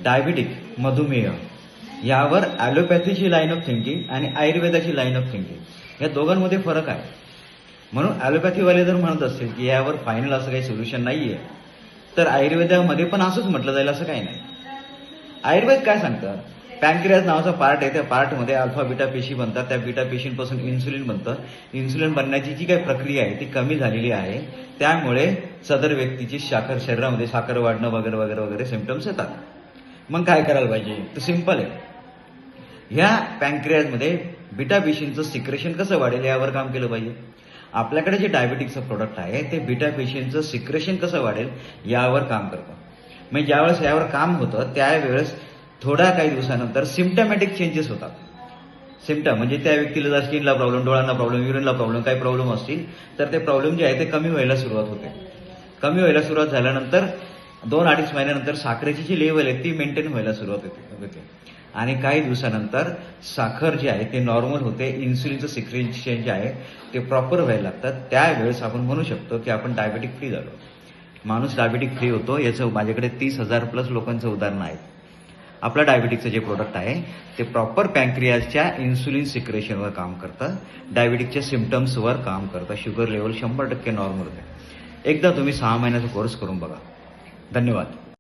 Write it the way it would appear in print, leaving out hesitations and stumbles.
Diabetic, मधुमेह यावर ॲलोपॅथीची line of thinking आणि आयुर्वेदाची लाईन ऑफ थिंकिंग या दोघांमध्ये फरक आहे. म्हणून ॲलोपॅथीवाले जर म्हणत असतील की यावर फायनल असं काही सोल्युशन नाही आहे, तर आयुर्वेदामध्ये पण असंच म्हटलं जाईल असं काही नाही. आयुर्वेद काय सांगतं? पॅनक्रियास नावाचा पार्ट आहे, त्या पार्टमध्ये अल्फा बीटा पेशी बनतात, त्या बीटा पेशींपासून इन्सुलिन बनतं. इन्सुलिन बनण्याची जी काही प्रक्रिया आहे ती कमी झालेली आहे, त्यामुळे सदर व्यक्तीची शरीरामध्ये साखर वाढणं वगैरे वगैरे वगैरे सिम्पटम्स येतात. मग काय करायला पाहिजे? तर सिंपल आहे. ह्या पॅनक्रियाजमध्ये बीटा पेशींचं सिक्रेशन कसं वाढेल यावर काम केलं पाहिजे. आपल्याकडे जे डायबिटिकचं प्रोडक्ट आहे ते बीटा पेशींचं सिक्रेशन कसं वाढेल यावर काम करतं. म्हणजे ज्यावेळेस यावर काम होतं त्यावेळेस थोड्या काही दिवसानंतर सिम्पटमॅटिक चेंजेस होतात. सिम्पटम म्हणजे त्या व्यक्तीला जर स्किनला प्रॉब्लेम, डोळ्यांना प्रॉब्लेम, युरिनला प्रॉब्लेम, काही प्रॉब्लेम असतील तर ते प्रॉब्लेम जे आहे ते कमी व्हायला सुरुवात होते. कमी व्हायला सुरुवात झाल्यानंतर 2-2.5 महिन्यानंतर साखरेची जी लेवल आहे ती मेंटेन व्हायला सुरुवात होते आणि काही दिवसानंतर साखर जी आहे ते नॉर्मल होते. इन्सुलिनचं सिक्रेशन जे आहे ते प्रॉपर व्हायला लागतात. त्यावेळेस आपण म्हणू शकतो की आपण डायबिटिक फ्री झालो. माणूस डायबिटिक फ्री होतो. याचं माझ्याकडे 30,000+ लोकांचं उदाहरण आहे. आपलं डायबिटिकचं जे प्रोडक्ट आहे ते प्रॉपर पॅनक्रियाजच्या इन्सुलिन सिक्रेशनवर काम करतं, डायबिटिकच्या सिम्पटम्सवर काम करतं. शुगर लेवल 100% नॉर्मल होते. एकदा तुम्ही 6 महिन्याचा कोर्स करून बघा. धन्यवाद.